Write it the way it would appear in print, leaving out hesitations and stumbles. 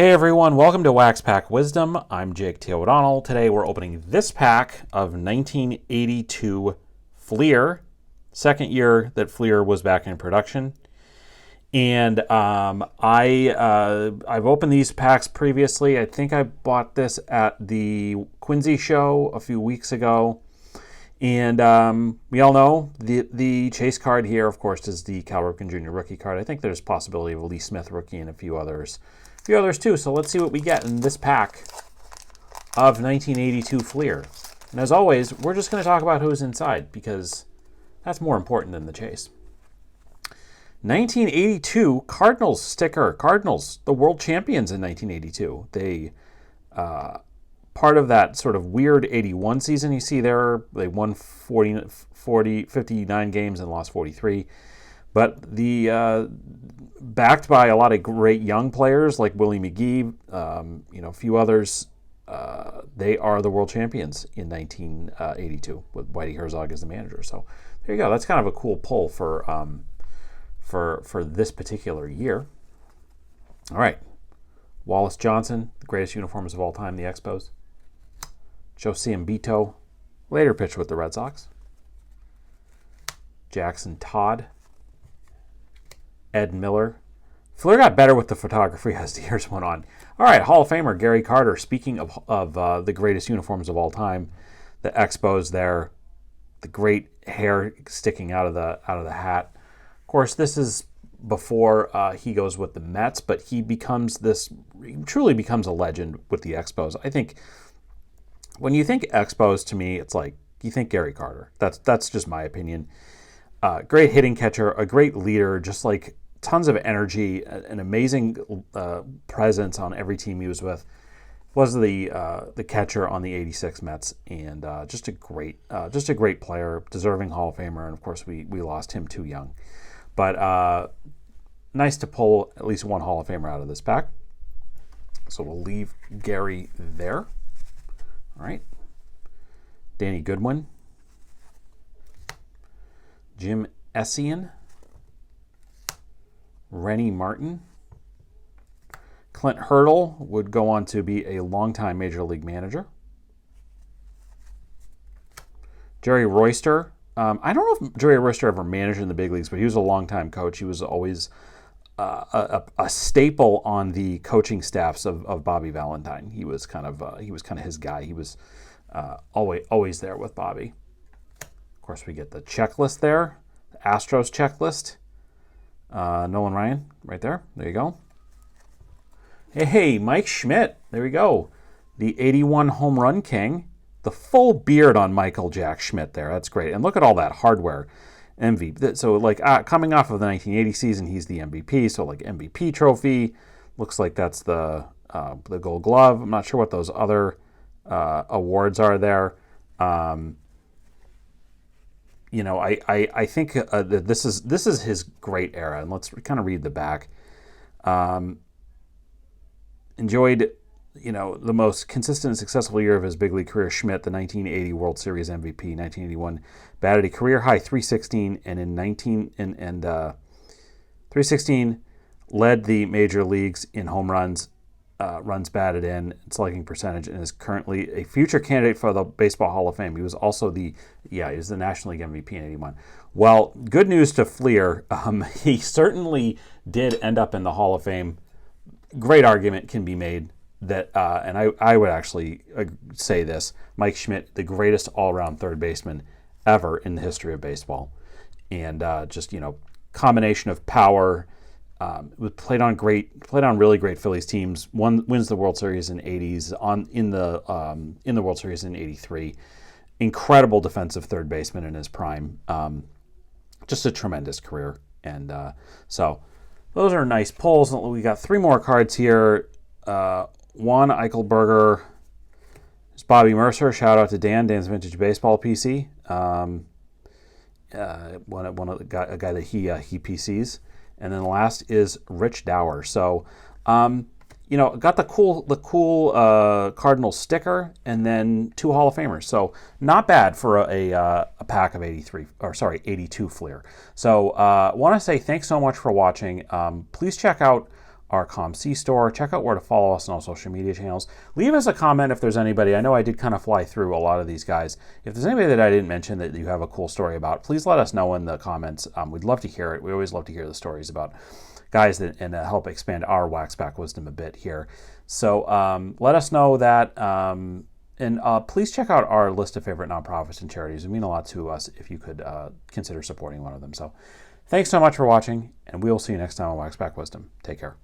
Hey everyone, welcome to Wax Pack Wisdom. I'm Jake T. O'Donnell. Today we're opening this pack of 1982 Fleer, second year that Fleer was back in production. And I've opened these packs previously. I think I bought this at the Quincy show a few weeks ago. And we all know the chase card here, of course, is the Ripken Jr. rookie card. I think there's a possibility of a Lee Smith rookie and a few others too. So let's see what we get in this pack of 1982 Fleer. And as always, we're just going to talk about who's inside because that's more important than the chase. 1982 Cardinals sticker. Cardinals, the world champions in 1982. They part of that sort of weird 81 season you see there. They won 59 games and lost 43. But the backed by a lot of great young players like Willie McGee, a few others, they are the world champions in 1982 with Whitey Herzog as the manager. So there you go. That's kind of a cool pull for this particular year. All right, Wallace Johnson, the greatest uniforms of all time, the Expos. Joe Ciambito, later pitched with the Red Sox. Jackson Todd. Ed Miller. Fleer got better with the photography as the years went on. All right, Hall of Famer Gary Carter. Speaking of the greatest uniforms of all time, the Expos there, the great hair sticking out of the hat. Of course, this is before he goes with the Mets, but he truly becomes a legend with the Expos. I think when you think Expos, to me, it's like you think Gary Carter. That's just my opinion. Great hitting catcher, a great leader, just like tons of energy, an amazing presence on every team he was with. Was the catcher on the '86 Mets, and just a great player, deserving Hall of Famer. And of course, we lost him too young. But nice to pull at least one Hall of Famer out of this pack. So we'll leave Gary there. All right, Danny Goodwin. Jim Essien, Rennie Martin. Clint Hurdle would go on to be a longtime Major League manager. Jerry Royster. I don't know if Jerry Royster ever managed in the big leagues, but he was a longtime coach. He was always a staple on the coaching staffs of Bobby Valentine. He was kind of his guy. He was always there with Bobby. Of course, we get the checklist there, the Astros checklist. Nolan Ryan, right there. There you go. Hey, Mike Schmidt. There we go. The 81 home run king. The full beard on Michael Jack Schmidt there. That's great. And look at all that hardware. MVP. So, coming off of the 1980 season, he's the MVP. So, MVP trophy. Looks like that's the Gold Glove. I'm not sure what those other awards are there. I think that this is his great era, and let's kind of read the back. Enjoyed, the most consistent and successful year of his big league career. Schmidt, the 1980 World Series MVP, 1981, batted a career high 316, and in 316 led the major leagues in home runs, runs batted in, slugging percentage, and is currently a future candidate for the Baseball Hall of Fame. He was also he was the National League MVP in 81. Well, good news to Fleer. He certainly did end up in the Hall of Fame. Great argument can be made that, and I would actually say this, Mike Schmidt, the greatest all-around third baseman ever in the history of baseball. And combination of power, played on really great Phillies teams. Wins the World Series in '80s. In the World Series in '83. Incredible defensive third baseman in his prime. Just a tremendous career. And so those are nice pulls. We got three more cards here. Juan Eichelberger. There's Bobby Mercer. Shout out to Dan's Vintage Baseball PC. A guy that he PCs. And then the last is Rich Dower. So, got the cool Cardinal sticker, and then two Hall of Famers. So not bad for a pack of 82 Fleer. So want to say thanks so much for watching. Please check out our ComC store. Check out where to follow us on all social media channels. Leave us a comment if there's anybody. I know I did kind of fly through a lot of these guys. If there's anybody that I didn't mention that you have a cool story about, please let us know in the comments. We'd love to hear it. We always love to hear the stories about guys that and help expand our wax pack wisdom a bit here. So let us know that. And please check out our list of favorite nonprofits and charities. It would mean a lot to us if you could consider supporting one of them. So thanks so much for watching, and we'll see you next time on Wax Pack Wisdom. Take care.